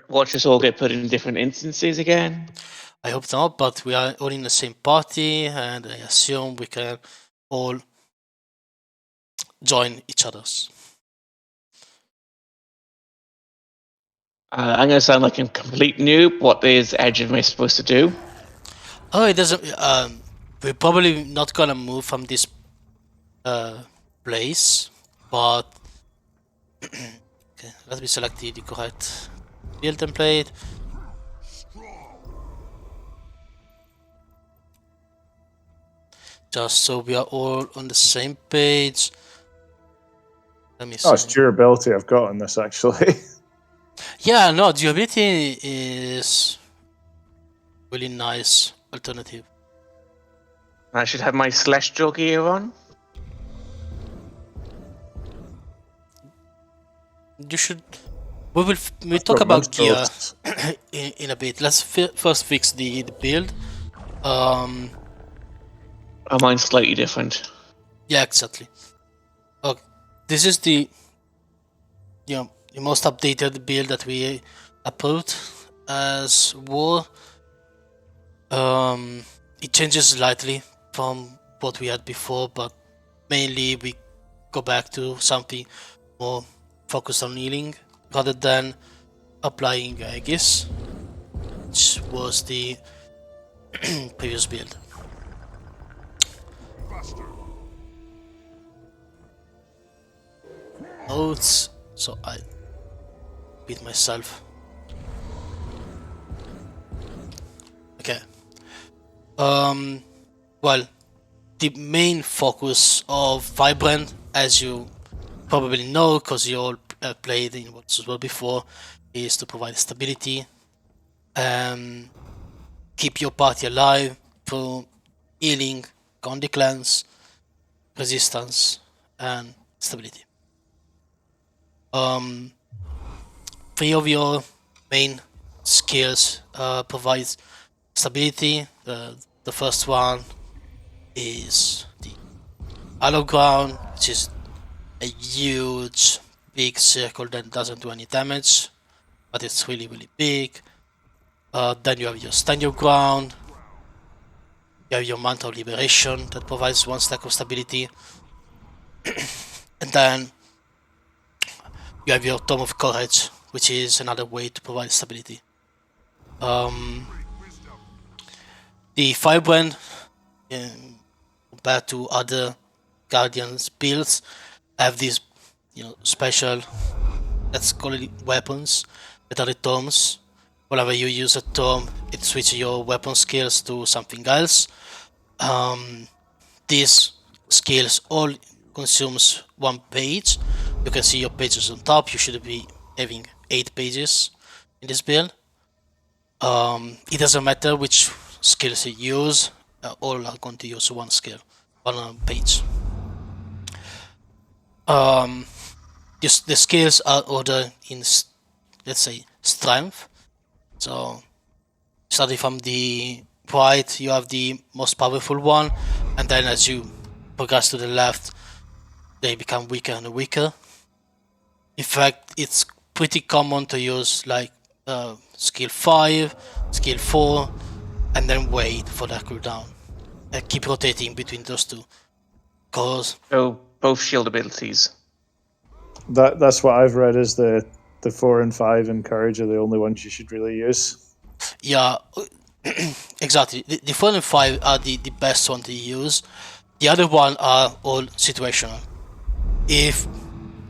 Watch us all get put in different instances again. I hope not, but we are all in the same party, and I assume we can all join each other's. I'm going to sound like a complete noob. What is Edge of Mist supposed to do? Oh, it doesn't. We're probably not gonna move from this place, but okay, let me select the correct build template. Just so we are all on the same page. Let me see. Oh, it's durability I've got on this actually. Yeah, no, durability is really nice alternative. I should have my celestial gear on. You should. We'll I've talk got about most gear builds. in a bit. Let's first fix the build. Oh, mine's slightly different. Yeah, exactly. Okay, this is the the most updated build that we approved as war. It changes slightly from what we had before, but mainly we go back to something more focused on healing rather than applying Aegis, which was the previous build. Notes, so I beat myself. Okay. Well, the main focus of Firebrand, as you probably know, because you all played in Worlds as well before, is to provide stability, keep your party alive through healing, Condi cleanse, resistance, and stability. Three of your main skills provides stability. The first one is the Hollow Ground, which is a huge big circle that doesn't do any damage, but it's really big. Then you have your Stand Your Ground. You have your Mantle of Liberation that provides 1 stack of stability. And then you have your Tome of Courage, which is another way to provide stability. The Firebrand, compared to other Guardians builds, have these special, let's call it weapons, that are the tomes. Whenever you use a tome, it switches your weapon skills to something else. These skills all consumes 1 page. You can see your pages on top. You should be having 8 pages in this build. It doesn't matter which skills you use, all are going to use 1 skill, 1 page. The skills are ordered in, let's say, strength. So starting from the right, you have the most powerful one, and then as you progress to the left, they become weaker and weaker. In fact, it's pretty common to use like skill 5, skill 4, and then wait for that cooldown. Keep rotating between those two. Cause So both shield abilities. That's what I've read is the 4 and 5 and courage are the only ones you should really use. yeah, exactly. The 4 and 5 are the best one to use. The other one are all situational. If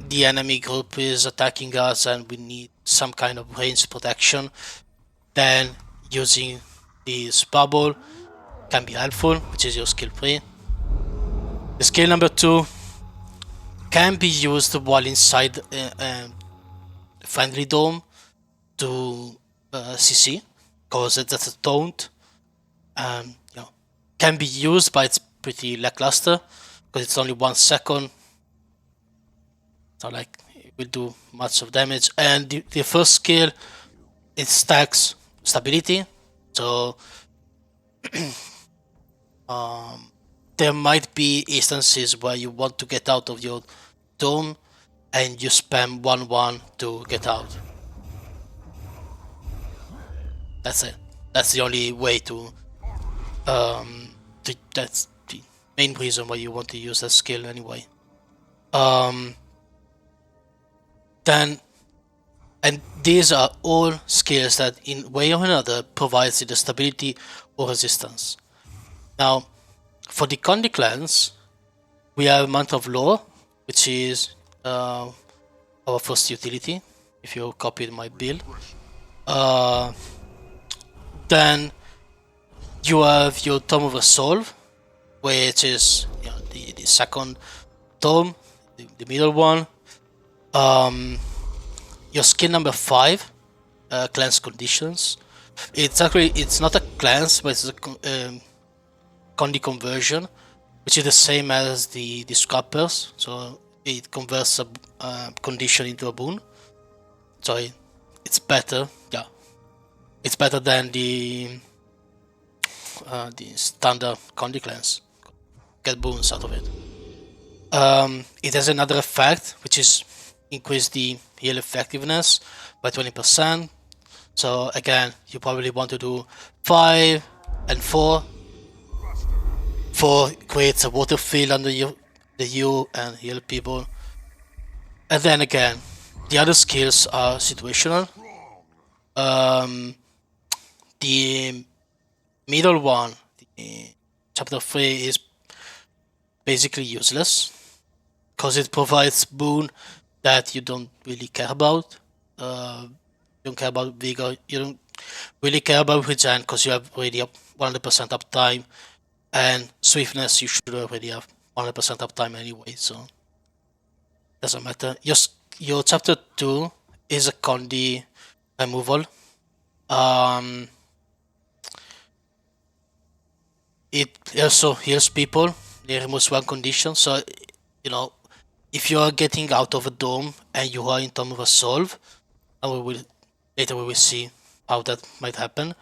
the enemy group is attacking us and we need some kind of range protection, then using this bubble can be helpful, which is your skill 3. The skill number 2 can be used while inside a friendly dome to CC, because that's a taunt, and can be used, but it's pretty lackluster because it's only 1 second. So like it will do much of damage. And the first skill, it stacks stability. So there might be instances where you want to get out of your dome and you spam 1/1 to get out. That's it. That's the only way to. That's the main reason why you want to use that skill anyway. Then, and these are all skills that, in way or another, provides either stability or resistance. Now, for the Condi clans, we have Month of Law, which is our first utility. If you copied my build, then you have your Tome of Resolve, which is the second tome, the middle one. Your skill number 5, cleanse conditions. It's not a cleanse, but it's a Condi conversion, which is the same as the scrappers. So it converts a condition into a boon. So it's better. Yeah, it's better than the standard Condi cleanse. Get boons out of it. It has another effect, which is increase the heal effectiveness by 20%. So again, you probably want to do 5 and 4. 4 creates a water field under you and heal people. And then again, the other skills are situational. The middle one, the chapter 3, is basically useless because it provides boon that you don't really care about. You don't care about vigor. You don't really care about regen because you have already 100% uptime, and swiftness you should already have 100% uptime anyway, so doesn't matter. Your chapter 2 is a Condi removal. It also heals people. It removes one condition, so if you are getting out of a dome and you are in Tome of Resolve, and we will see how that might happen.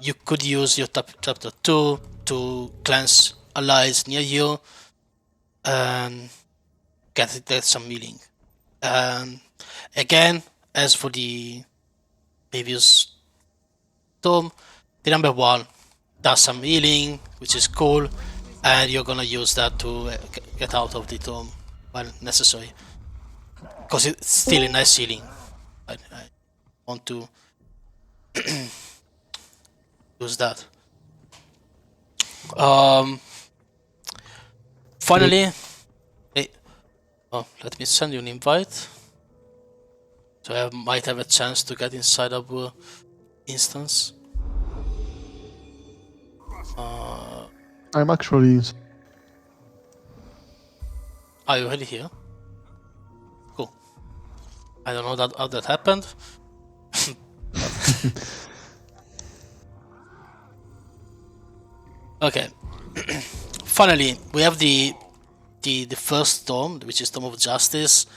You could use your chapter 2 to cleanse allies near you and get some healing. Again, as for the previous tome, the number 1 does some healing, which is cool, and you're gonna use that to get out of the tome when necessary, because it's still a nice healing. I want to use that. Finally, let me send you an invite, so I might have a chance to get inside our instance. I'm actually. Are you already here? Cool. I don't know how that happened. Okay. Finally, we have the first tome, which is Tome of Justice.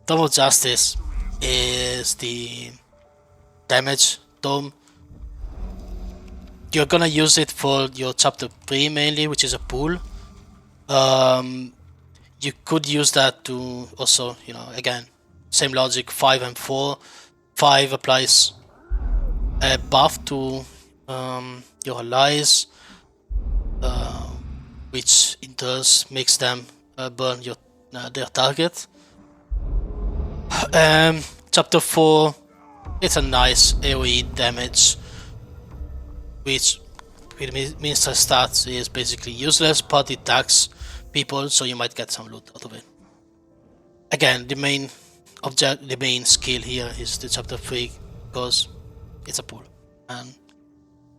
Tome of Justice is the damage tome. You're gonna use it for your chapter 3 mainly, which is a pool. You could use that to also, again, same logic, 5 and 4. 5 applies a buff to your allies, which in turn makes them burn their target. Chapter 4, it's a nice AoE damage, which means the stats is basically useless, but it attacks people, so you might get some loot out of it. Again, the main skill here is the chapter 3, because it's a pool, and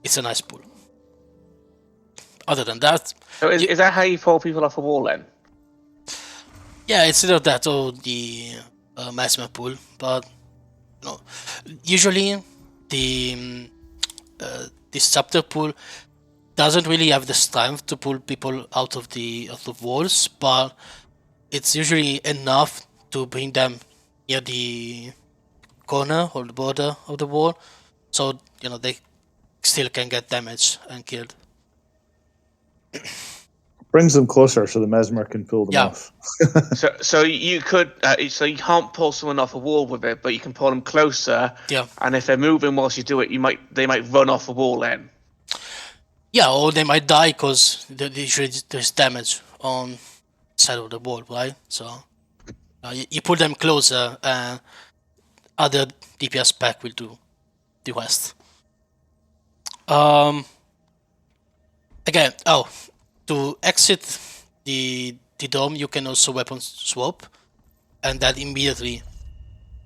it's a nice pool. Other than that... So is that how you throw people off a wall then? Yeah, it's either that or the maximum pool, but usually this chapter pool doesn't really have the strength to pull people out of the walls, but it's usually enough to bring them near the corner or the border of the wall, so they still can get damaged and killed. brings them closer so the mesmer can pull them Yeah. off. So you could, so you can't pull someone off a wall with it, but you can pull them closer. Yeah. And if they're moving whilst you do it, they might run off a wall then. Yeah, or they might die because usually there's damage on the side of the wall, right? So you pull them closer, and other DPS pack will do the rest. Again, to exit the dome, you can also weapon swap, and that immediately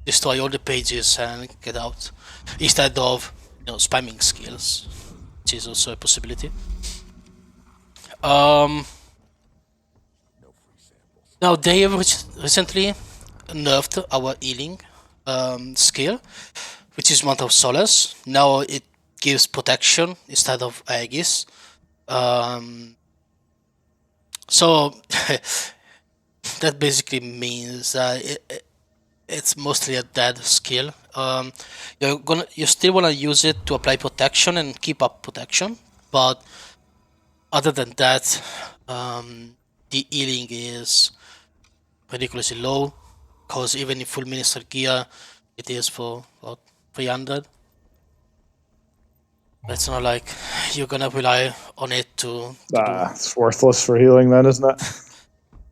destroy all the pages and get out, instead of spamming skills, which is also a possibility. Now they have recently nerfed our healing skill, which is Month of Solace. Now it gives protection instead of Aegis. So that basically means it's mostly a dead skill. You still wanna use it to apply protection and keep up protection, but other than that, the healing is ridiculously low, because even in full minister gear, it is for about 300. It's not like you're gonna rely on it to do. It's worthless for healing then, isn't it?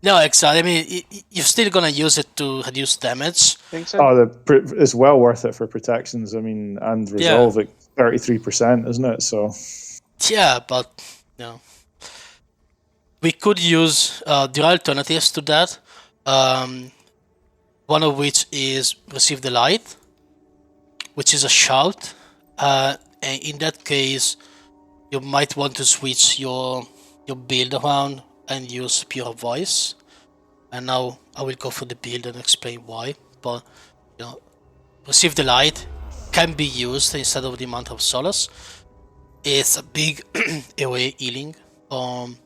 No, exactly. I mean, you're still gonna use it to reduce damage. Think so? Oh, it's well worth it for protections. I mean, and resolve at 33%, isn't it? So yeah, but we could use the alternatives to that. One of which is Receive the Light, which is a shout. And in that case, you might want to switch your build around and use Pure Voice. And now I will go for the build and explain why. But Receive the Light can be used instead of the Month of Solace. It's a big AoE healing on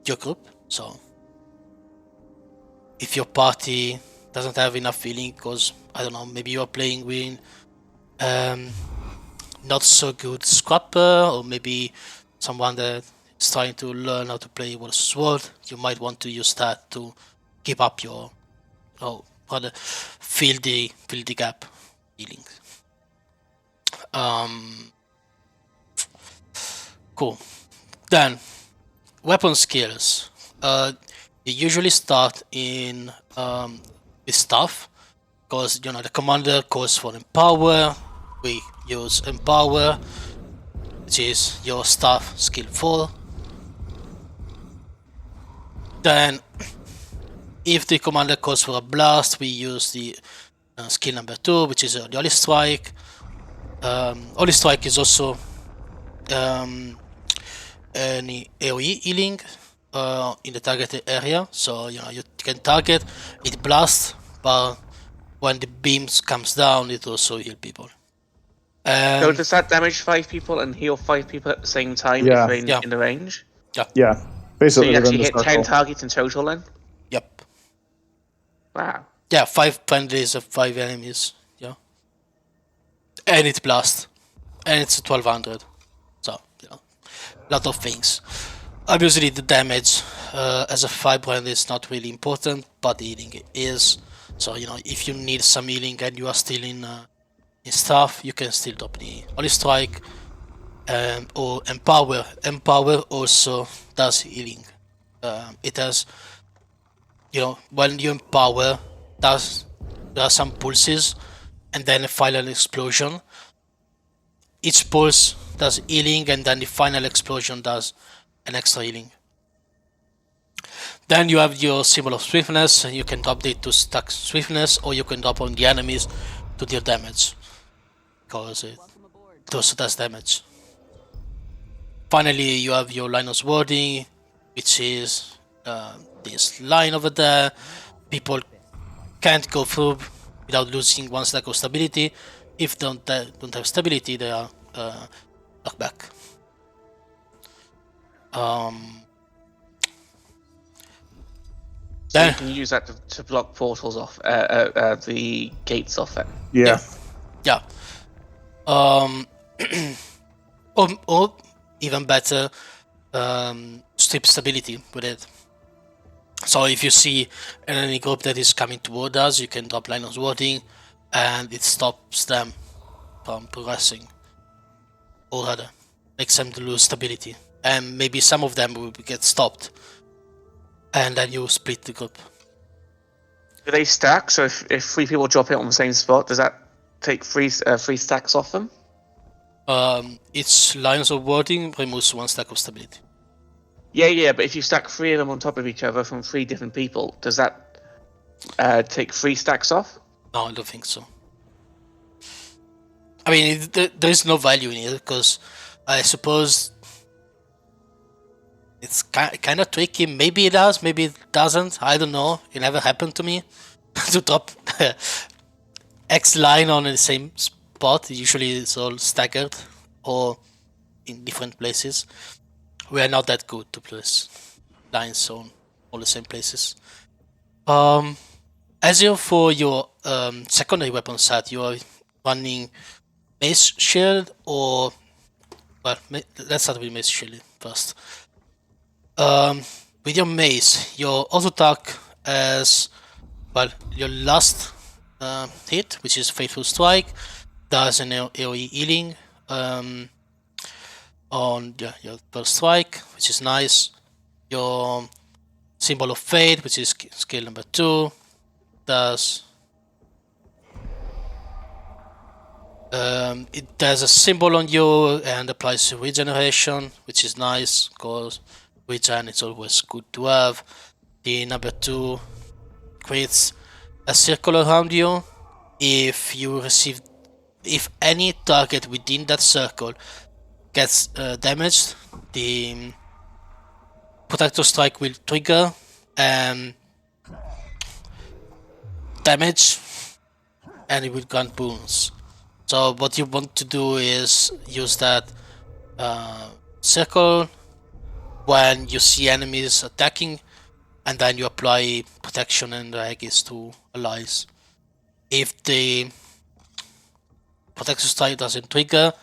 your group. So if your party doesn't have enough healing because, I don't know, maybe you are playing with not so good scrapper, or maybe someone that is trying to learn how to play with a sword, you might want to use that to keep up your, rather fill the gap healing. Cool. Then weapon skills. You usually start in with staff, because the commander calls for Empower. We use Empower, which is your staff skill 4. Then if the commander calls for a blast, we use the skill number 2, which is the Holy Strike. Holy Strike is also any AoE healing in the targeted area, so you can target it, blast, but when the beams comes down, it also heal people. So does that damage 5 people and heal 5 people at the same time Yeah. if they're in the range? yeah, So basically you within actually the hit 10 circle. targets in total then? Yep. Wow. Yeah, 5 friendlies of 5 enemies. Yeah. And it's blast. And it's 1200. So, lot of things. Obviously, the damage as a Firebrand is not really important, but the healing is. So, if you need some healing and you are still in staff, you can still drop the Holy Strike or Empower. Empower also does healing. It has, when you empower, there are some pulses and then a final explosion. Each pulse does healing, and then the final explosion does an extra healing. Then you have your symbol of swiftness, and you can drop it to stack swiftness, or you can drop on the enemies to deal damage, because it also does damage. Finally, you have your line of warding, which is this line over there. People can't go through without losing one stack of stability. If they don't have stability, they are knocked back. So you can use that to block portals off, the gates off it. Yeah. Or even better, strip stability with it. So if you see an enemy group that is coming toward us, you can drop line of warding, and it stops them from progressing, or rather, makes them to lose stability. And maybe some of them will get stopped, and then you split the group. Do they stack? So if 3 people drop it on the same spot, does that take 3 stacks off them? Its lines of warding removes 1 stack of stability. Yeah, but if you stack 3 of them on top of each other from 3 different people, does that take 3 stacks off? No, I don't think so. I mean, there is no value in it, because I suppose it's kind of tricky. Maybe it does, maybe it doesn't. I don't know. It never happened to me to drop X line on the same spot. Usually it's all staggered or in different places. We are not that good to place lines on all the same places. As for your secondary weapon set, you are running Mace Shield or... Well, let's start with Mace Shield first. With your Mace, your auto attack as... Well, your last hit, which is Faithful Strike, does an AoE healing on your first strike, which is nice. Your Symbol of Fate, which is skill number 2, does it does a symbol on you and applies regeneration, which is nice because regen is always good to have. The number 2 creates a circle around you. If any target within that circle gets damaged, the Protector Strike will trigger and damage, and it will grant boons. So what you want to do is use that circle when you see enemies attacking, and then you apply protection and Aegis to allies. If the Protector Strike doesn't trigger,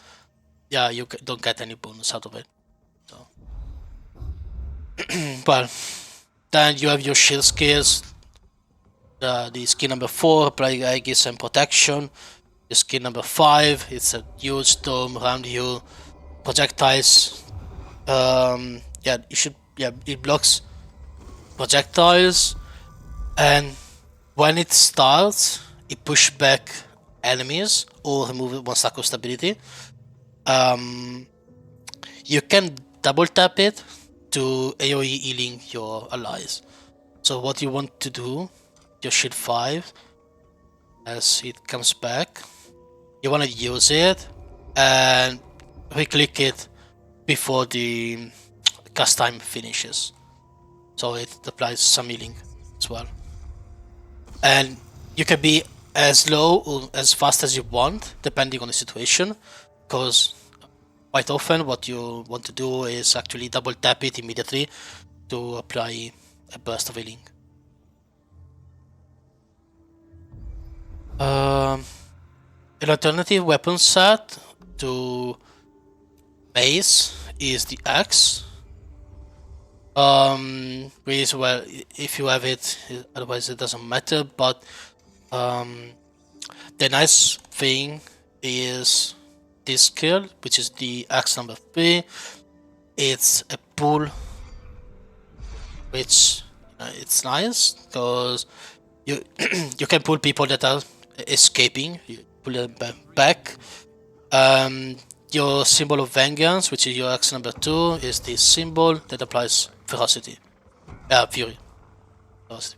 yeah, you don't get any bonus out of it. So. Well, then you have your shield skills. The skill number 4, applying Aegis and protection. The skill number 5, it's a huge dome around you. Projectiles. It blocks projectiles, and when it starts, it pushes back enemies or remove 1 stack of stability. You can double tap it to AoE healing your allies. So what you want to do, your shield 5, as it comes back, you want to use it and re-click it before the cast time finishes. So it applies some healing as well. And you can be as low or as fast as you want, depending on the situation, because quite often what you want to do is actually double tap it immediately to apply a burst of healing. An alternative weapon set to Mace is the axe. Really, well, if you have it, otherwise it doesn't matter, but the nice thing is this skill, which is the axe number 3. It's a pull, which it's nice because you you can pull people that are escaping. You pull them back. Your symbol of vengeance, which is your axe number 2, is this symbol that applies ferocity. Fury.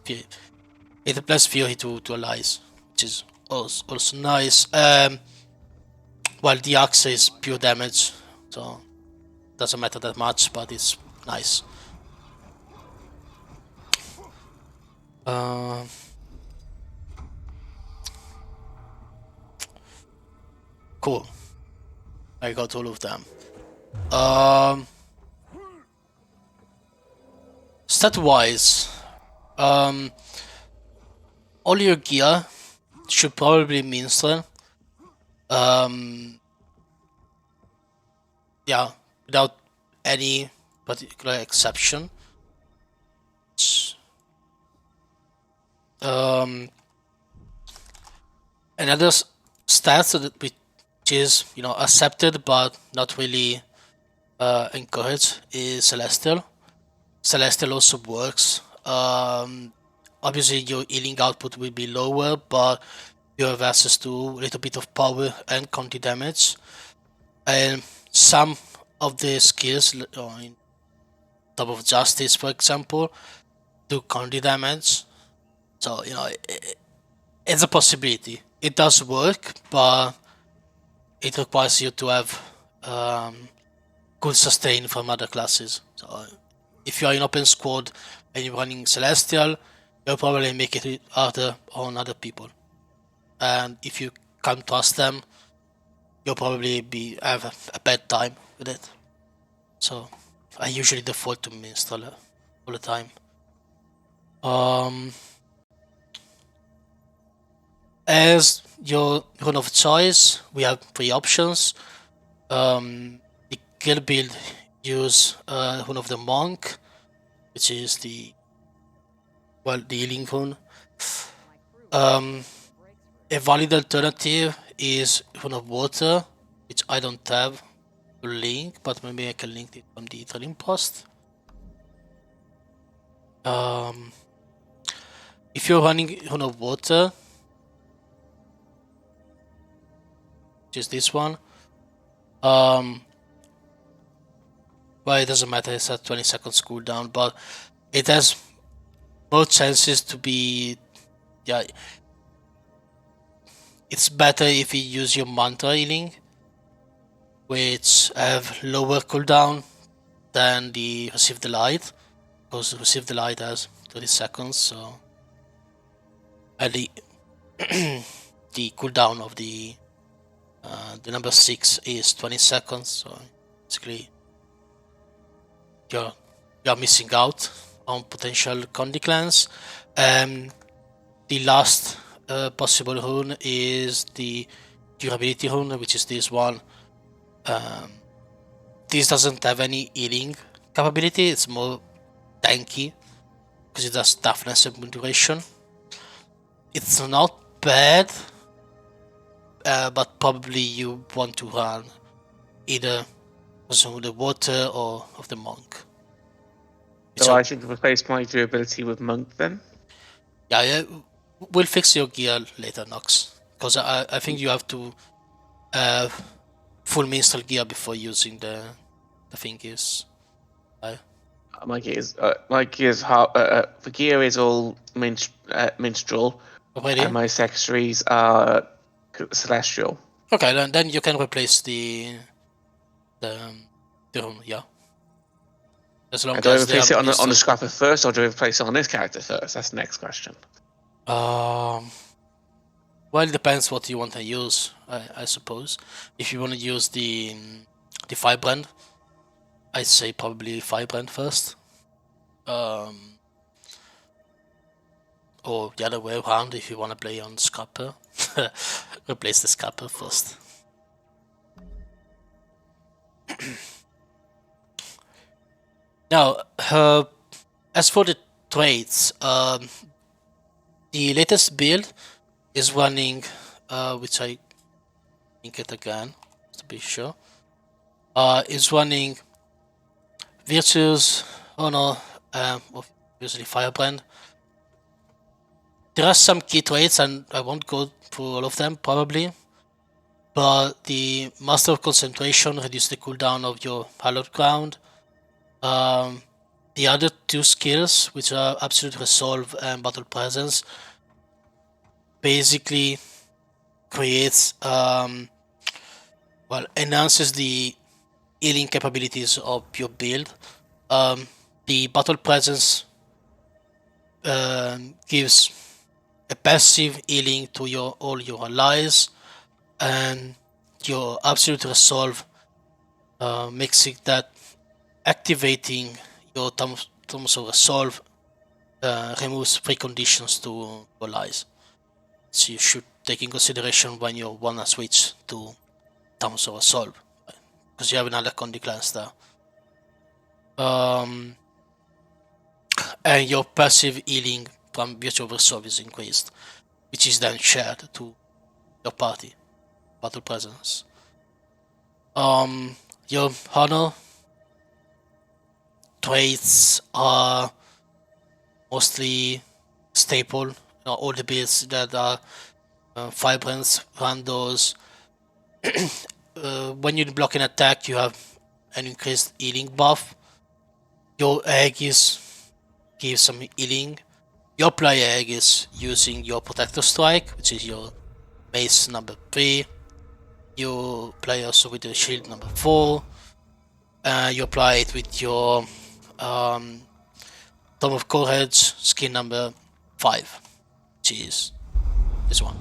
Fury. It applies fury to allies, which is also nice. While the axe is pure damage, so doesn't matter that much, but it's nice. Cool. I got all of them. Stat-wise, all your gear should probably minstrel. Yeah, without any particular exception. Another stat which is accepted but not really encouraged is Celestial. Celestial also works. Obviously your healing output will be lower, but you have access to a little bit of power and counter damage. And some of the skills in top of Justice, for example, do counter damage. So, it's a possibility. It does work, but it requires you to have good sustain from other classes. So if you are in open squad and you're running Celestial, you'll probably make it harder on other people. And if you can't trust them, you'll probably have a bad time with it. So I usually default to Minstrel all the time. As your rune of choice, we have 3 options. The guild build use rune of the monk, which is the healing rune. A valid alternative is rune of water, which I don't have to link, but maybe I can link it on the trading post. If you're running rune of water, which is this one, well, it doesn't matter, it's a 20 seconds cooldown, but it has more chances to be, it's better if you use your mantra healing, which have lower cooldown than the receive the light, because receive the light has 30 seconds, so and the cooldown of the number 6 is 20 seconds, so basically you're missing out on potential Condi clans. The last possible rune is the durability rune, which is this one. This doesn't have any healing capability, it's more tanky because it has toughness and duration. It's not bad, but probably you want to run either of the water or of the monk. So I should replace my durability with monk then? Yeah, we'll fix your gear later, Nox, because I think you have to full minstrel gear before using the thingies. My gear is the gear is all minstrel, Already? and my accessories are celestial. Okay, then you can replace the rune, yeah. As long Do I as replace it on the scrapper first, or do I replace it on this character first? That's the next question. Well, it depends what you want to use, I suppose. If you want to use the Firebrand, I'd say probably Firebrand first. Or the other way around, if you want to play on Scrapper, replace the Scrapper first. Now, as for the traits, the latest build is running, which I link it again to be sure. Is running Virtues, obviously Firebrand. There are some key traits, and I won't go through all of them probably. But the Master of Concentration reduces the cooldown of your Hallowed Ground. The other 2 skills, which are Absolute Resolve and Battle Presence, basically creates, enhances the healing capabilities of your build. The Battle Presence gives a passive healing to all your allies, and your Absolute Resolve makes it that activating your Terms of Resolve removes preconditions to allies. So you should take in consideration when you wanna switch to Terms of Resolve, because you have another Condi clans there. and your passive healing from virtual resolve is increased, which is then shared to your party battle presence. Your honor traits are mostly staple. All the builds that are Firebrands, Randos. When you block an attack, you have an increased healing buff. Your Aegis gives some healing. You apply Aegis using your Protector Strike, which is your mace number 3. You apply also with the shield number 4. You apply it with your Tome of Courage skin number 5, which is this one.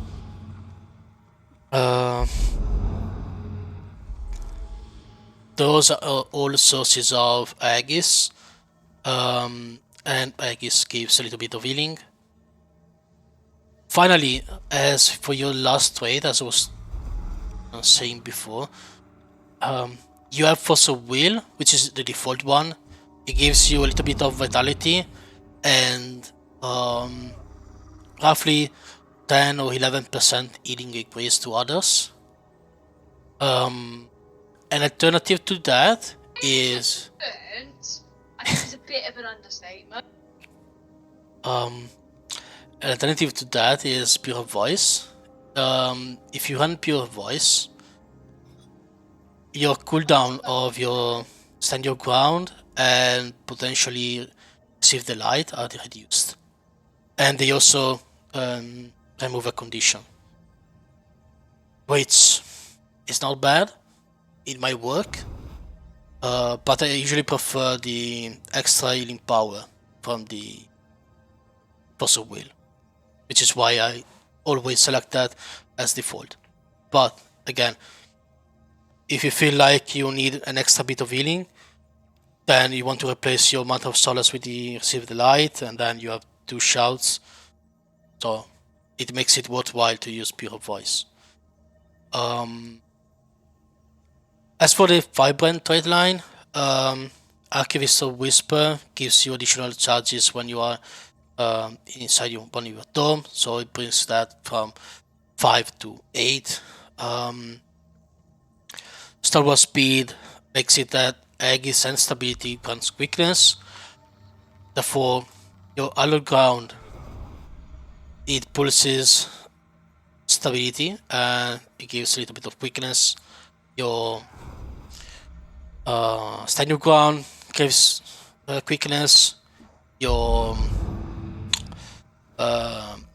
Those are all sources of Aegis, and Aegis gives a little bit of healing. Finally, as for your last trait, as I was saying before, you have Force of Will, which is the default one. It gives you a little bit of vitality and roughly 10 or 11% healing increase to others. An alternative to that is... I think it's a bit of an understatement. An alternative to that is Pure Voice. If you run Pure Voice, your cooldown of your Stand Your Ground and potentially Receive the Light are reduced. And they also remove a condition, which is not bad. It might work, but I usually prefer the extra healing power from the Force of Will, which is why I always select that as default. But again, if you feel like you need an extra bit of healing, then you want to replace your Mantle of Solace with the Receive the Light, and then you have 2 shouts. So it makes it worthwhile to use Pure Voice. As for the Firebrand trait line, Archivist of Whisper gives you additional charges when you are inside one of your dome, so it brings that from 5 to 8. Stalwart Speed makes it that Aegis and Stability grants quickness. Therefore, your Hallowed Ground, it pulses stability and it gives a little bit of quickness. Your Stand Your Ground gives quickness. Your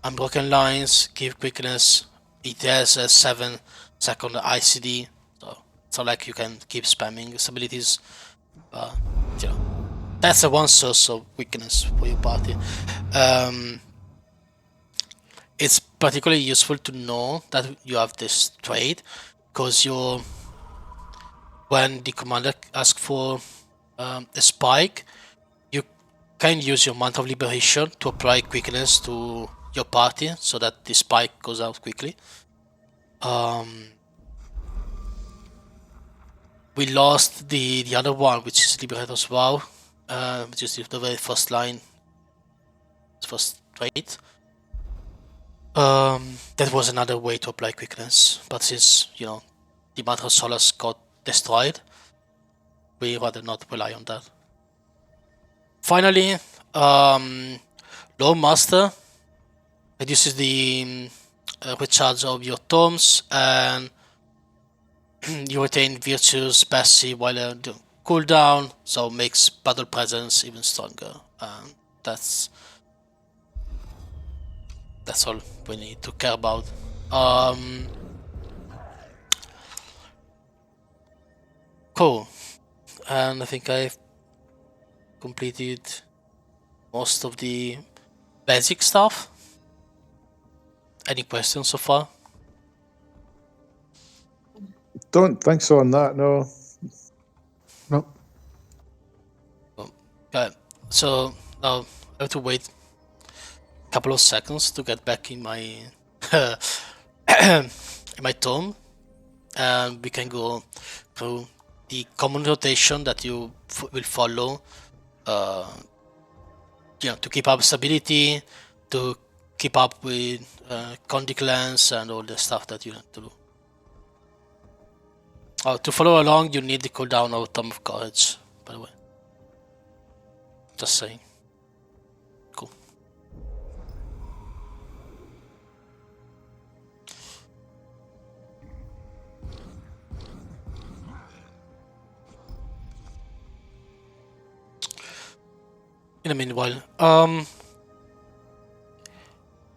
Unbroken Lines give quickness. It has a 7-second ICD, so it's not like you can keep spamming its abilities. You know, that's the one source of weakness for your party. It's particularly useful to know that you have this trait, because when the commander asks for a spike, you can use your Mantle of Liberation to apply quickness to your party so that the spike goes out quickly. We lost the other one, which is Liberator's Vow, which is the very first line, first trait. That was another way to apply quickness, but since the Mantle of Solace got destroyed, we rather not rely on that. Finally, Lore Master reduces the recharge of your tomes, and you retain Virtue's passive while the cooldown, so makes battle presence even stronger. That's all we need to care about. Cool. And I think I've completed most of the basic stuff. Any questions so far? Don't think so on that, no. No. Okay, so now I have to wait a couple of seconds to get back in my in my tome, and we can go through the common rotation that you will follow, to keep up stability, to keep up with Condic Lens and all the stuff that you need to do. To follow along, you need the cooldown of Tome of Courage, by the way. Just saying. Cool. In the meanwhile,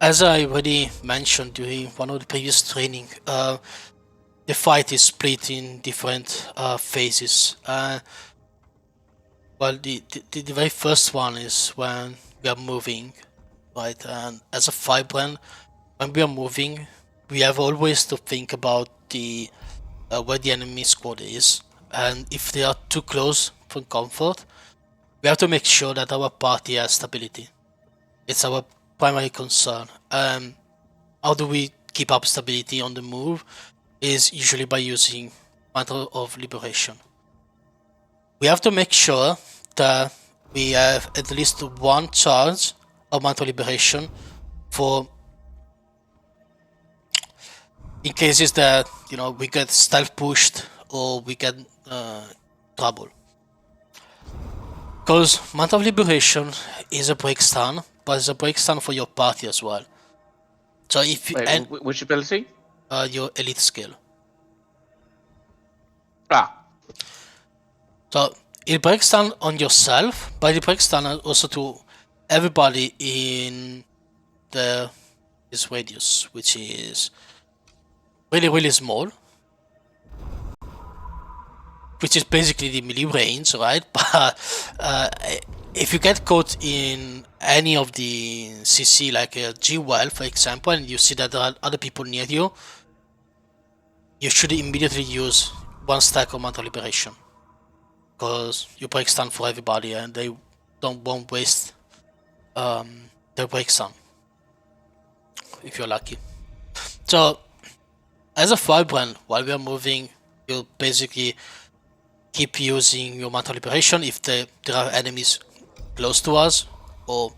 as I already mentioned during one of the previous training, the fight is split in different phases. Well, the very first one is when we are moving, right? And as a Firebrand, when we are moving, we have always to think about the where the enemy squad is, and if they are too close for comfort, we have to make sure that our party has stability. It's our primary concern. How do we keep up stability on the move? Is usually by using Mantle of Liberation. We have to make sure that we have at least one charge of Mantle of Liberation for in cases that we get stealth pushed or we get trouble. Because Mantle of Liberation is a break stun, but it's a break stun for your party as well. So if you which ability? Your elite skill. So it breaks down on yourself, but it breaks down also to everybody in this radius, which is really, really small. Which is basically the melee range, right? But if you get caught in any of the CC, like a G-Well, for example, and you see that there are other people near you, you should immediately use one stack of Mantle Liberation, because you break stun for everybody and they won't waste their break stun if you're lucky. So as a Firebrand, while we are moving, you basically keep using your Mantle Liberation if there are enemies close to us, or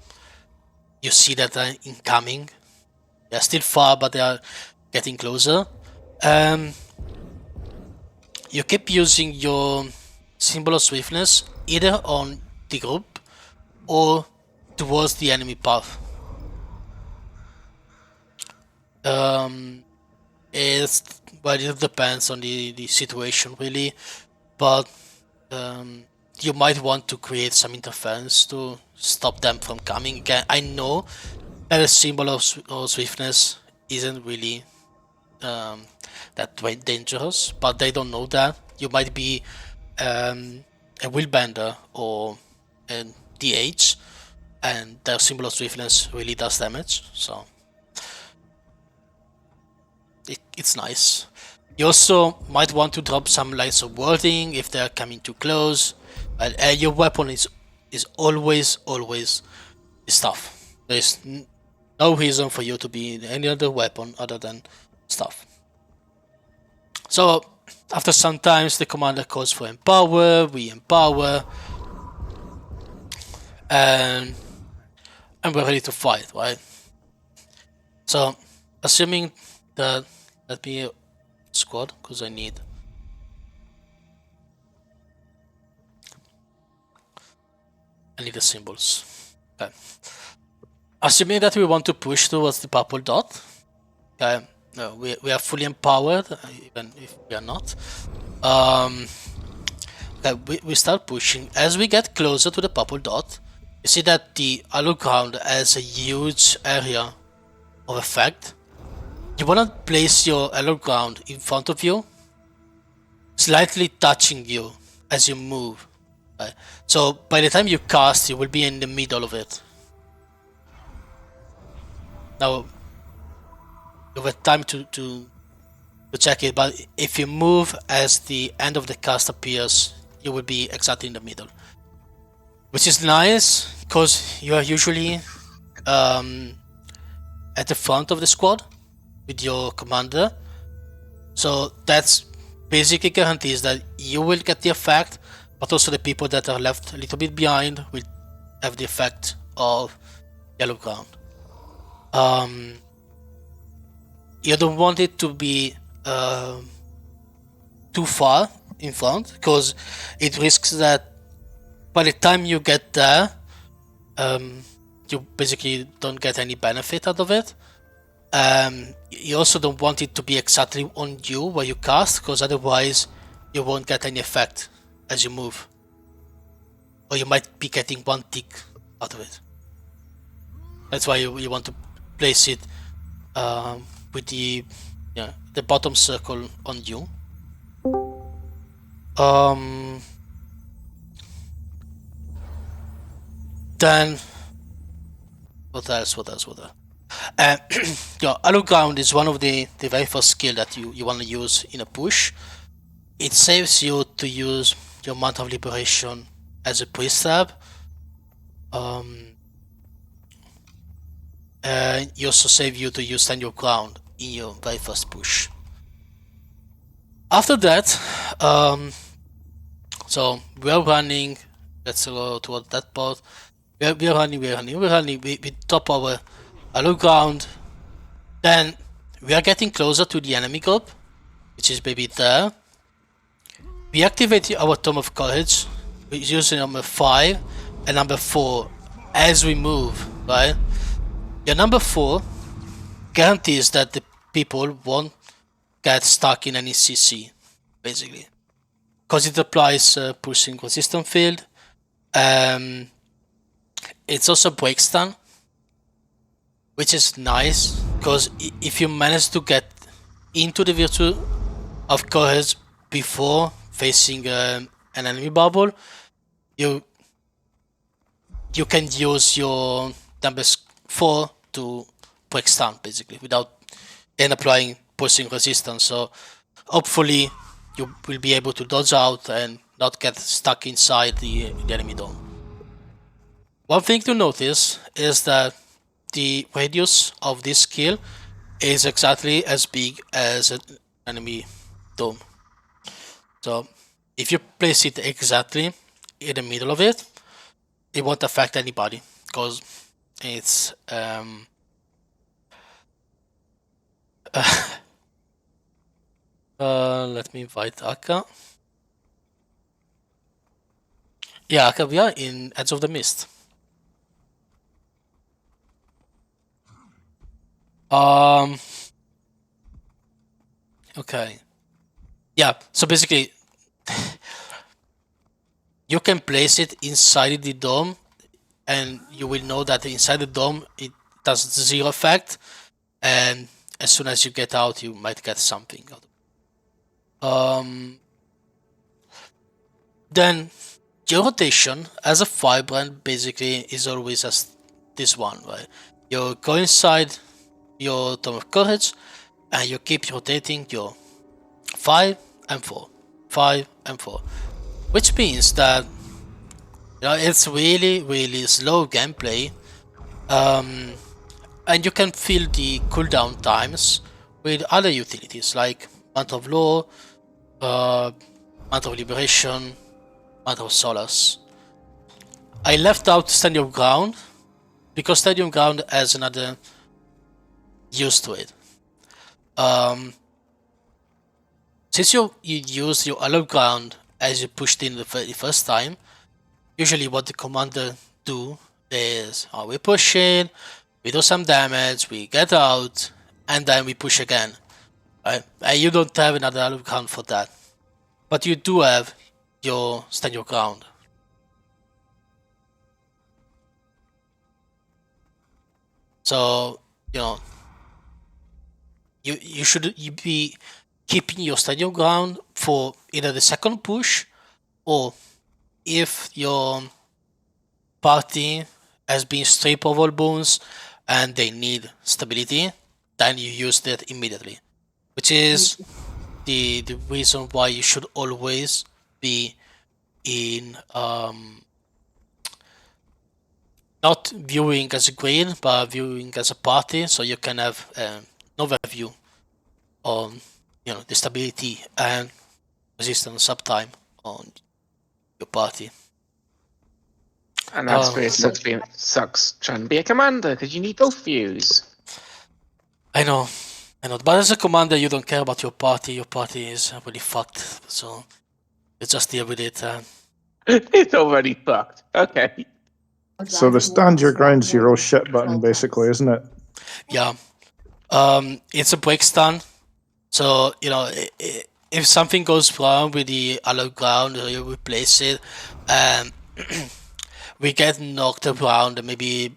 you see that they're incoming. They're still far, but they are getting closer. You keep using your Symbol of Swiftness either on the group or towards the enemy path. It depends on the situation, really, but you might want to create some interference to stop them from coming. Again, I know that a Symbol of Swiftness isn't really that dangerous, but they don't know that. You might be a Willbender or a DH, and their Symbol of Swiftness really does damage, so it's nice. You also might want to drop some lines of wording if they are coming too close. Your weapon is always stuff. There's no reason for you to be any other weapon other than stuff. So after some times, the commander calls for empower, we empower, and we're ready to fight, right? So assuming that, let me squad, because I need the symbols. Okay. Assuming that we want to push towards the purple dot, okay, we are fully empowered, even if we are not. Okay, we start pushing. As we get closer to the purple dot, you see that the hollow ground has a huge area of effect. You want to place your hollow ground in front of you, slightly touching you as you move. Right? So by the time you cast, you will be in the middle of it. Now you have time to check it, but if you move as the end of the cast appears, you will be exactly in the middle, which is nice because you are usually at the front of the squad with your commander, so that's basically guarantees that you will get the effect, but also the people that are left a little bit behind will have the effect of yellow ground. You don't want it to be too far in front, because it risks that by the time you get there, you basically don't get any benefit out of it. You also don't want it to be exactly on you where you cast, because otherwise you won't get any effect as you move, or you might be getting one tick out of it. That's why you want to place it with the bottom circle on you. Then what else? Hollow ground is one of the very first skill that you want to use in a push. It saves you to use your Mount of Liberation as a pre-stab. It also save you to use Stand Your Ground in your very first push. After that, so we're running. Let's go toward that part. We're running. We top our hollow ground. Then we are getting closer to the enemy group, which is maybe there. We activate our Tome of Courage. We're using number 5 and number 4 as we move, right? Your number 4 guarantees that the people won't get stuck in any CC, basically, because it applies pulsing resistance field. It's also break stun, which is nice, because if you manage to get into the Virtue of Courage before facing an enemy bubble, you can use your number 4 to break stun, basically, without then applying pulsing resistance. So hopefully you will be able to dodge out and not get stuck inside the enemy dome. One thing to notice is that the radius of this skill is exactly as big as an enemy dome. So if you place it exactly in the middle of it, it won't affect anybody, because it's let me invite Aka. Yeah, Aka, we are in Edge of the Mist. Okay. Yeah, so basically you can place it inside the dome, and you will know that inside the dome it does 0 effect, and as soon as you get out you might get something out of it. Then your rotation as a Firebrand basically is always as this one, right? You go inside your Tome of Courage and you keep rotating your 5 and 4, 5 and 4, which means that it's really slow gameplay, and you can fill the cooldown times with other utilities like Mount of Law, Mount of Liberation, Mount of Solace. I left out Stand Your Ground because Stand Your Ground has another use to it. Since you use your hollow ground as you pushed in the first time, usually what the commander do is we push in, we do some damage, we get out, and then we push again. Right? And you don't have another hollow ground for that, but you do have your Stand Your Ground. So you should be keeping your Stand Your Ground for either the second push, or if your party has been stripped of all boons and they need stability, then you use that immediately, which is the reason why you should always be in not viewing as a grid, but viewing as a party, so you can have an overview on the stability and resistance uptime on your party. And that's Oh. where it sucks trying to be a commander, because you need both views. I know. But as a commander, you don't care about your party. Your party is really fucked, so you just deal with it. It's already fucked. Okay. So the stand your ground's your oh shit button, basically, isn't it? Yeah. It's a break stun. So, if something goes wrong with the allowed ground, or you replace it, we get knocked around, and maybe,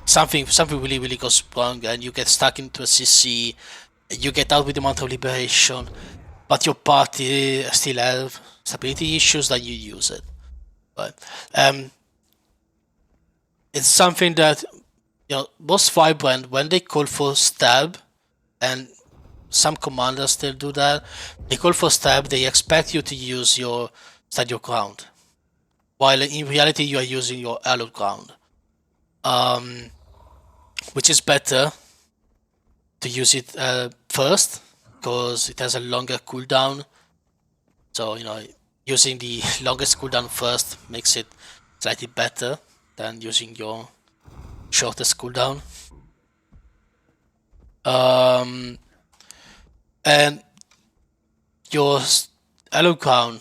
something really, really goes wrong, and you get stuck into a CC, you get out with the Mantle of Liberation, but your party still have stability issues, that you use it. But it's something that, most Firebrand, when they call for stab, and some commanders still do that, they call for stab, they expect you to use your stand your ground, while in reality you are using your allowed ground, which is better to use it first, because it has a longer cooldown. So, using the longest cooldown first makes it slightly better than using your shortest cooldown. And your allowed ground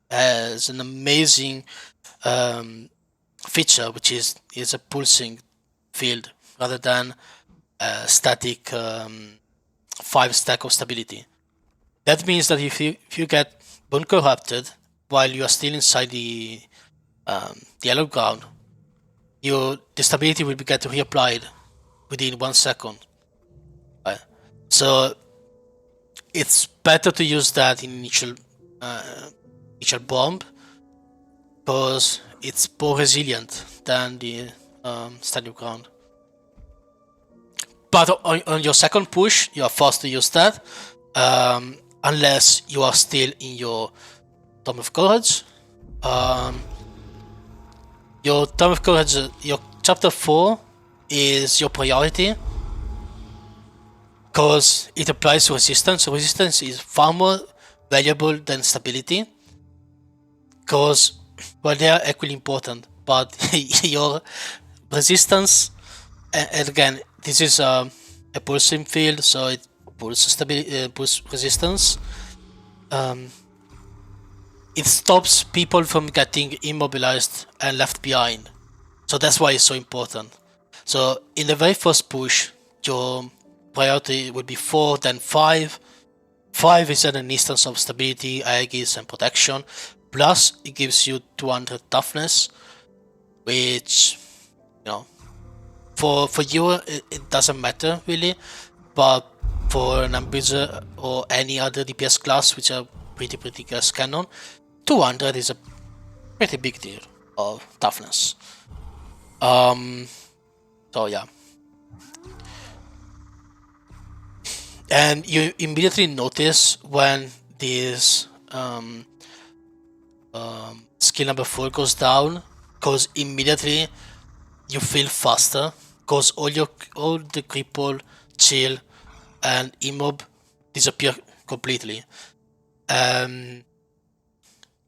has an amazing feature, which is a pulsing field rather than a static 5 stack of stability. That means that if you get bone corrupted while you are still inside the allowed ground, the stability will get reapplied within 1 second. Right? So it's better to use that in initial bomb, because it's more resilient than the stand your ground. But on your second push, you are forced to use that, unless you are still in your Tome of Courage. Your Tome of Courage, your chapter 4 is your priority, because it applies to resistance. So resistance is far more valuable than stability, because, well, they are equally important, but your resistance, and again, this is a pulsing field, so it pulls resistance. It stops people from getting immobilized and left behind. So that's why it's so important. So in the very first push, your priority would be 4, then 5. 5 is an instance of stability, Aegis, and protection. Plus, it gives you 200 toughness, which, for you, it doesn't matter really. But for an Ambassador or any other DPS class, which are pretty gas cannon, 200 is a pretty big deal of toughness. So yeah. And you immediately notice when this skill number 4 goes down, because immediately you feel faster, because all the cripple, chill, and immob disappear completely.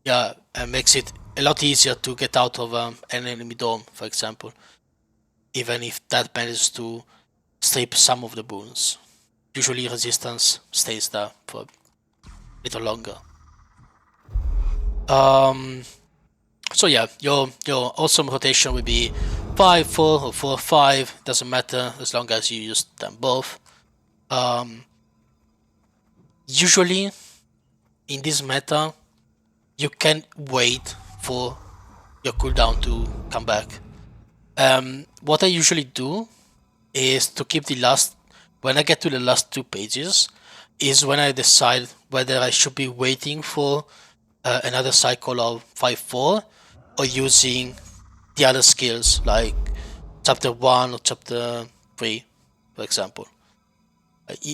Yeah, and makes it a lot easier to get out of an enemy dome, for example, even if that manages to strip some of the boons. Usually resistance stays there for a little longer. So yeah, your awesome rotation will be 5, 4, or 4, 5. Doesn't matter as long as you use them both. Usually, in this meta, you can wait for your cooldown to come back. What I usually do is to keep when I get to the last 2 pages, is when I decide whether I should be waiting for another cycle of 5-4, or using the other skills like chapter 1 or chapter 3, for example.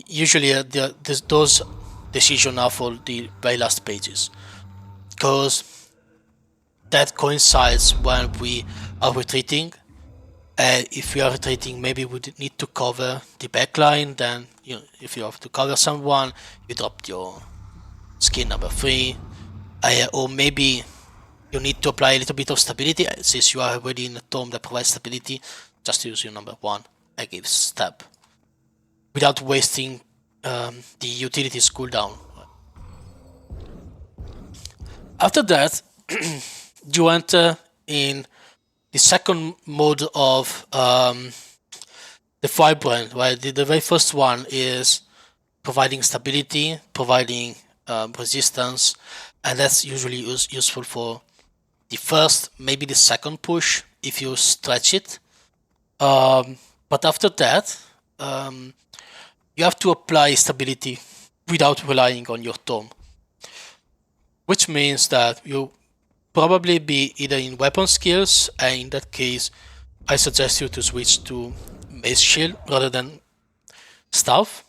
Usually those decisions are for the very last pages, because that coincides when we are retreating. If we are retreating, maybe we need to cover the backline, then if you have to cover someone, you drop your skill number 3, or maybe you need to apply a little bit of stability. Since you are already in a tome that provides stability, just use your number 1 and give stab without wasting the utilities cooldown. After that, you enter in the second mode of the Firebrand, right? The very first one is providing stability, providing resistance, and that's usually useful for the first, maybe the second push if you stretch it. But after that, you have to apply stability without relying on your tome, which means that you probably be either in weapon skills, and in that case, I suggest you to switch to mace shield rather than staff,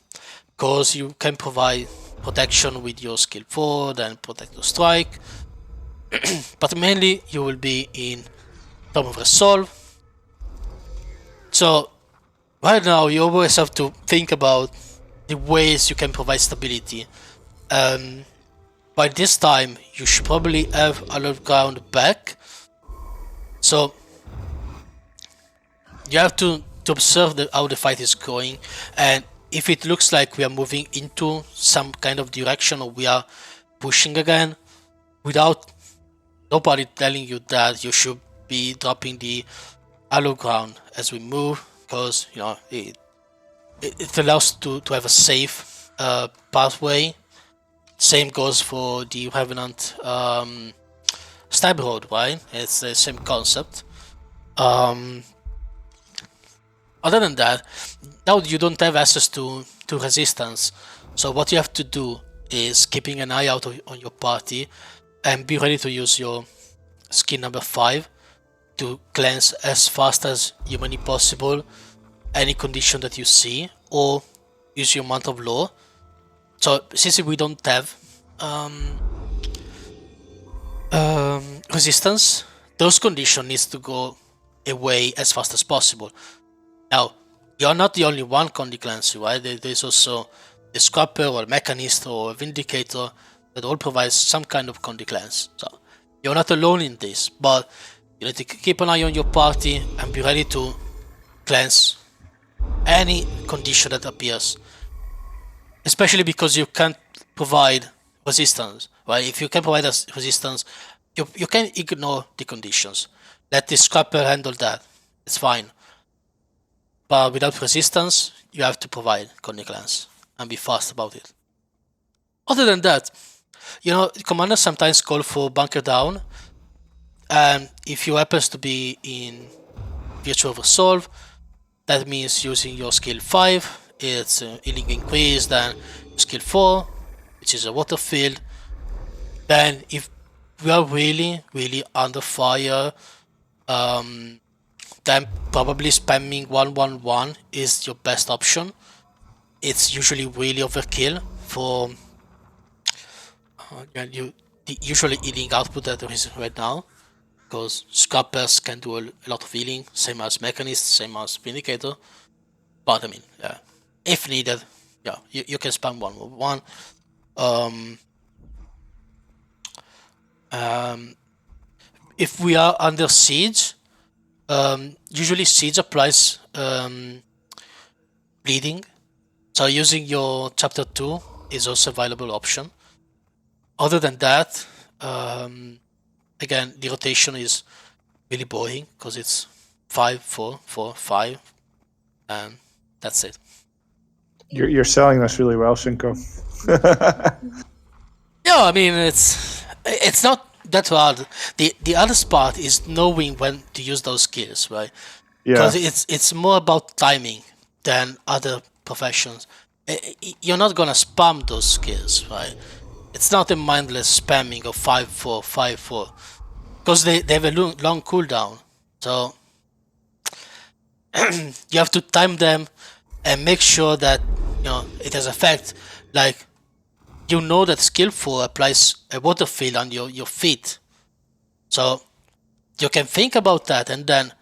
because you can provide protection with your skill 4, then protector strike. But mainly you will be in Tome of Resolve. So right now you always have to think about the ways you can provide stability. By this time you should probably have Hallowed Ground back. So you have to observe how the fight is going, and if it looks like we are moving into some kind of direction or we are pushing again, without nobody telling you that, you should be dropping the Hallowed Ground as we move, because it allows to have a safe pathway. Same goes for the Revenant Stab Road, right? It's the same concept. Other than that, now you don't have access to resistance, so what you have to do is keeping an eye out on your party and be ready to use your skill number 5 to cleanse as fast as humanly possible any condition that you see, or use your Month of Law. So since we don't have resistance, those conditions needs to go away as fast as possible. Now, you're not the only one con the cleanse, right? There's also a Scrapper or a Mechanist or a Vindicator that all provides some kind of con the cleanse. So you're not alone in this, but you need to keep an eye on your party and be ready to cleanse any condition that appears. Especially because you can't provide resistance, right? If you can provide us resistance, you can ignore the conditions. Let the Scrapper handle that. It's fine. But without resistance, you have to provide Conny Cleanse and be fast about it. Other than that, commanders sometimes call for Bunker Down, and if you happens to be in Virtual Resolve, that means using your skill 5, it's healing increase, then skill 4, which is a water field. Then if we are really, really under fire, then probably spamming 111 is your best option. It's usually really overkill for the usually healing output that there is right now, because Scrappers can do a lot of healing, same as Mechanists, same as Vindicator. But I mean, if needed, you can spam 111. If we are under siege, usually siege applies bleeding, so using your chapter 2 is also a viable option. Other than that, again, the rotation is really boring because it's 5, 4, 4, 5, and that's it. You're selling this really well, Shinko. Yeah, I mean, it's not that hard. The hardest part is knowing when to use those skills, right? Because it's more about timing than other professions. You're not gonna spam those skills, right? It's not a mindless spamming of 5-4, 5-4, because they have a long cooldown. So you have to time them and make sure that it has effect. Like, that skill 4 applies a water field on your feet, so you can think about that and then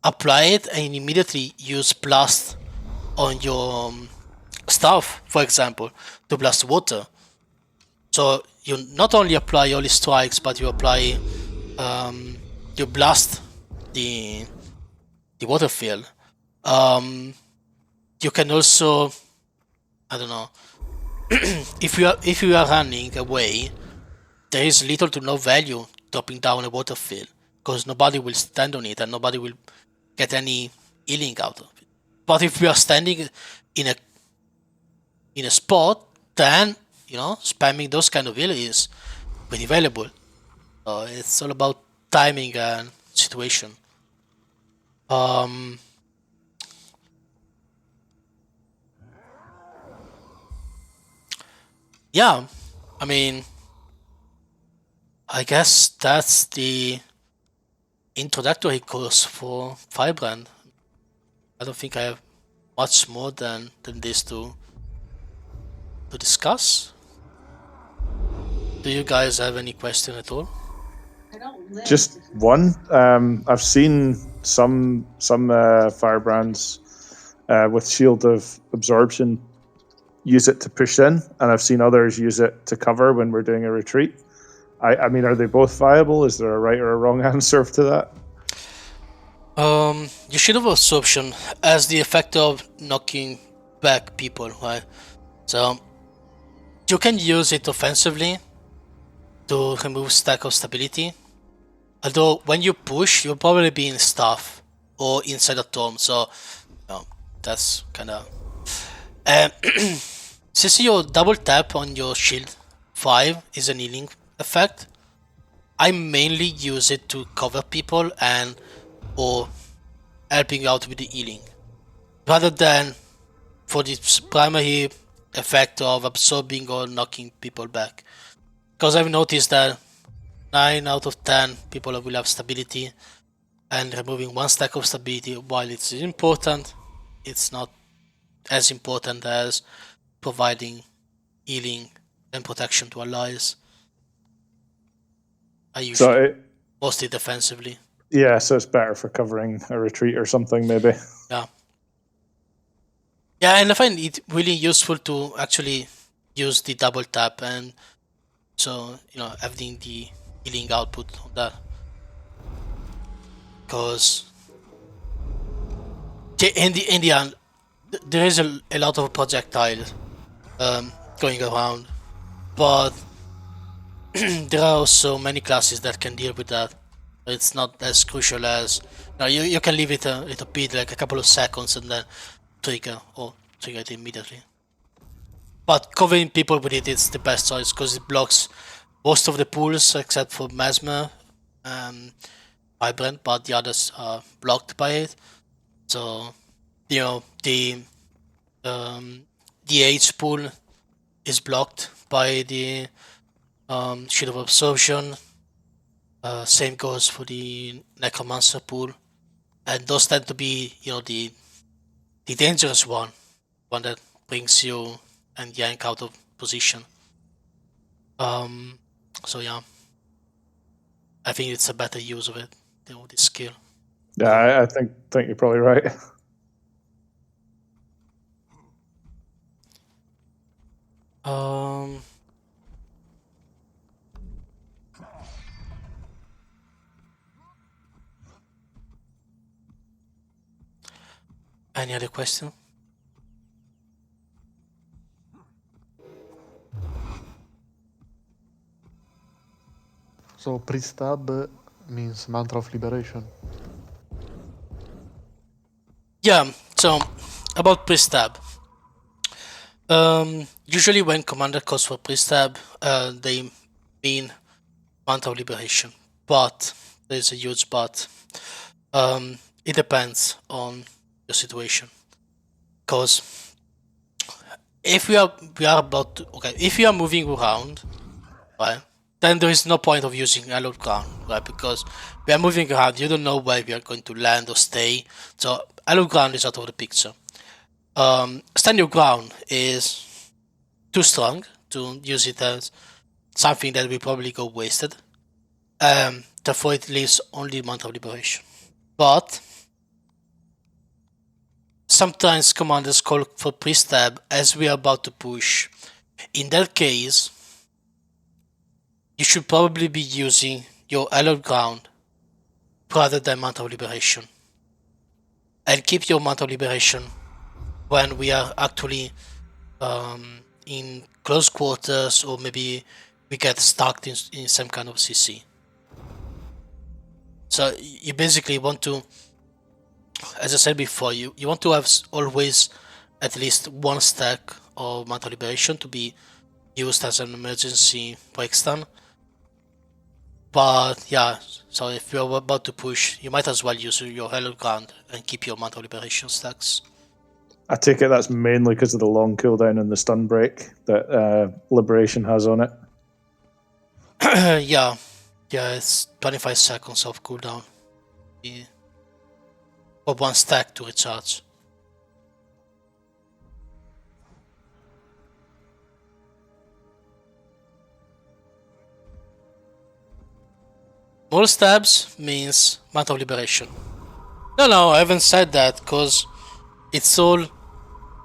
apply it and immediately use blast on your stuff, for example, to blast water. So you not only apply holy strikes, but you apply you blast the water field. You can also, I don't know, if you are running away, there is little to no value dropping down a water field because nobody will stand on it and nobody will get any healing out of it. But if we are standing in a spot, then spamming those kind of healers is pretty valuable. It's all about timing and situation. Yeah, I mean, I guess that's the introductory course for Firebrand. I don't think I have much more than this to discuss. Do you guys have any question at all? Just one. I've seen some Firebrands with Shield of Absorption use it to push in, and I've seen others use it to cover when we're doing a retreat. I mean, are they both viable? Is there a right or a wrong answer to that? Your Shield of Absorption has the effect of knocking back people, right? So you can use it offensively to remove stack of stability. Although when you push, you'll probably be in staff or inside a tomb, so that's kind of. Since your double tap on your shield 5 is an healing effect, I mainly use it to cover people or helping out with the healing, rather than for the primary effect of absorbing or knocking people back. Because I've noticed that 9 out of 10 people will have stability, and removing 1 stack of stability, while it's important, it's not as important as providing healing and protection to allies. I usually mostly defensively. Yeah, so it's better for covering a retreat or something, maybe. Yeah, and I find it really useful to actually use the double tap, and so having the healing output on that, because in the end there is a lot of projectile going around, but there are also many classes that can deal with that. It's not as crucial as you can leave it a bit, like a couple of seconds, and then trigger it immediately. But covering people with it is the best choice because it blocks most of the pools except for Mesmer and Firebrand, but the others are blocked by it. So the H pool is blocked by the Shield of Absorption. Same goes for the Necromancer pool, and those tend to be the dangerous one that brings you and yank out of position. So yeah, I think it's a better use of it than with this skill. Yeah, I think you're probably right. Any other question? So pre-stab means Mantra of Liberation. Yeah, so about pre-stab. Usually when commander calls for pre-stab, they mean Mantra of Liberation. But there's a huge but. It depends on your situation. Because if we are if you are moving around, right, then there is no point of using hallowed ground, right? Because we are moving around, you don't know where we are going to land or stay. So hallowed ground is out of the picture. Stand your ground is too strong to use it as something that will probably go wasted. Therefore, it leaves only Mantra of Liberation. But sometimes commanders call for pre-stab as we are about to push. In that case, you should probably be using your hallowed ground rather than Mount of Liberation. And keep your Mount of Liberation when we are actually in close quarters, or maybe we get stuck in some kind of CC. So you basically want to, as I said before, you want to have always at least one stack of Mount of Liberation to be used as an emergency breakstun. But yeah, so if you're about to push, you might as well use your Hallowed Ground and keep your Mount of Liberation stacks. I take it that's mainly because of the long cooldown and the stun break that Liberation has on it. Yeah, it's 25 seconds of cooldown. Yeah. For one stack to recharge. More stabs means Mount of Liberation. No, I haven't said that because it's all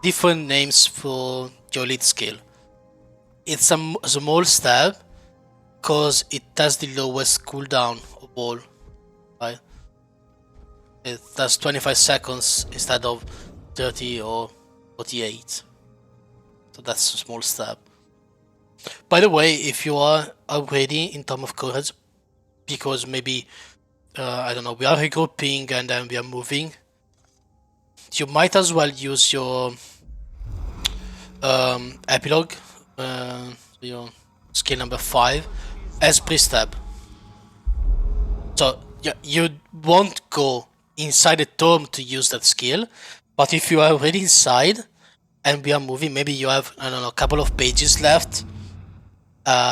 different names for your lead skill. It's a small stab because it has the lowest cooldown of all, right? It does 25 seconds instead of 30 or 48. So that's a small stab. By the way, if you are already in Tome of Courage, because maybe, I don't know, we are regrouping and then we are moving, you might as well use your epilogue, your skill number 5, as pre-stab. So you won't go inside the tomb to use that skill, but if you are already inside and we are moving, maybe you have, I don't know, a couple of pages left,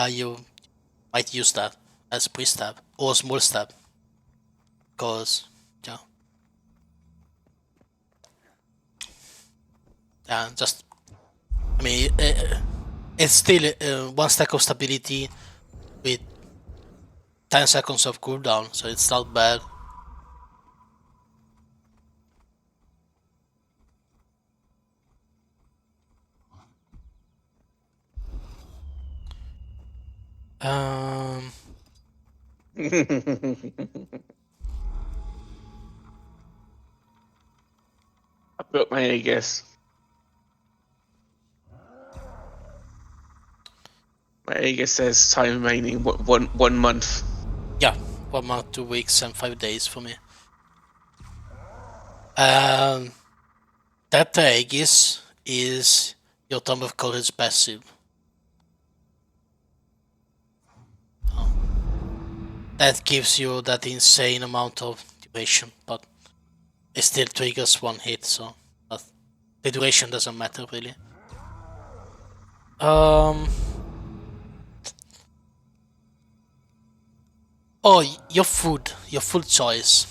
you might use that as pre-stab or small stab, because just, I mean, it's still one stack of stability with 10 seconds of cooldown, so it's not bad. I broke my Aegis. My Aegis says time remaining 1 month. Yeah, 1 month, 2 weeks, and 5 days for me. That Aegis is your Tomb of Courage passive. That gives you that insane amount of duration, but it still triggers one hit, so the duration doesn't matter really. Oh, your food choice.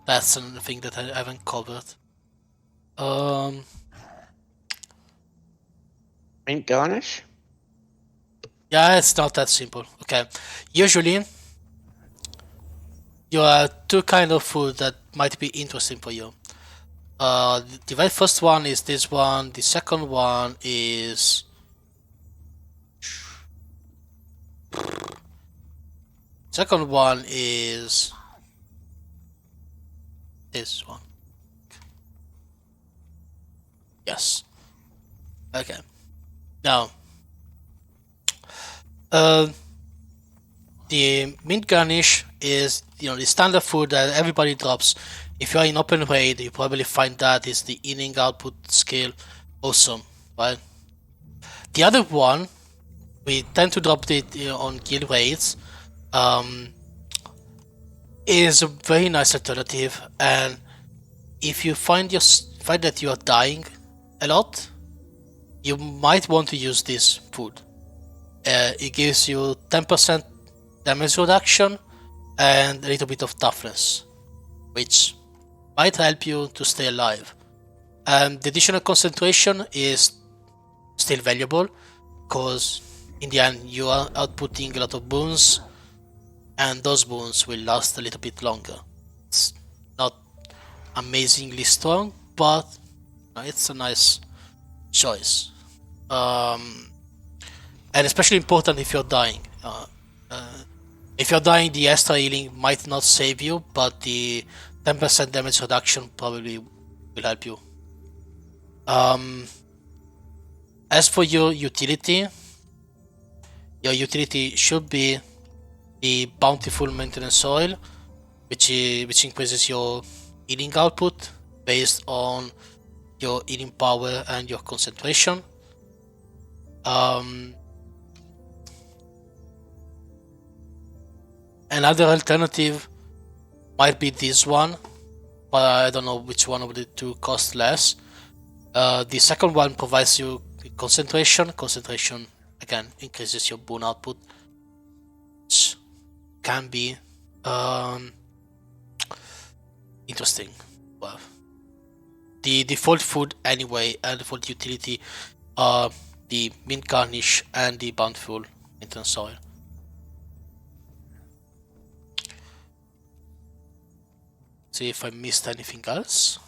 That's another thing that I haven't covered. Mint garnish? Yeah, it's not that simple. Okay, usually you have two kind of food that might be interesting for you. The very first one is this one. The second one is this one. Yes. Okay. Now, the mint garnish is the standard food that everybody drops. If you are in open raid, you probably find that is the inning output skill. Awesome, right? The other one, we tend to drop it on guild raids, is a very nice alternative. And if you find that you are dying a lot, you might want to use this food. It gives you 10% damage reduction and a little bit of toughness, which might help you to stay alive. The additional concentration is still valuable because in the end you are outputting a lot of boons, and those boons will last a little bit longer. It's not amazingly strong, but It's a nice choice. And especially important if you're dying. If you're dying, the extra healing might not save you, but the 10% damage reduction probably will help you. As for your utility should be the Bountiful Maintenance Oil, which increases your healing output based on your healing power and your concentration. Another alternative might be this one, but I don't know which one of the two costs less. The second one provides you concentration. Concentration again increases your boon output, which can be interesting. Well, the default food anyway and default utility are the mint garnish and the bountiful maintenance oil. See if I missed anything else.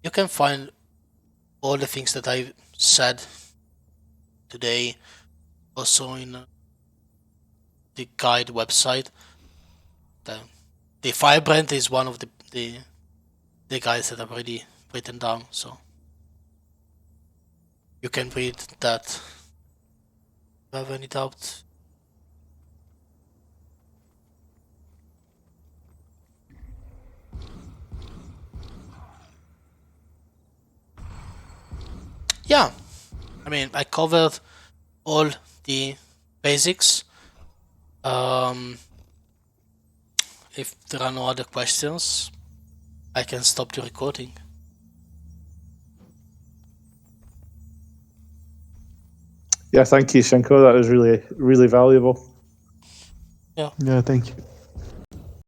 You can find all the things that I said today also in the guide website. The Firebrand is one of the guides that I've already written down, so you can read that if you have any doubt. Yeah, I mean, I covered all the basics. If there are no other questions, I can stop the recording. Yeah, thank you, Shenko. That was really, really valuable. Yeah, thank you.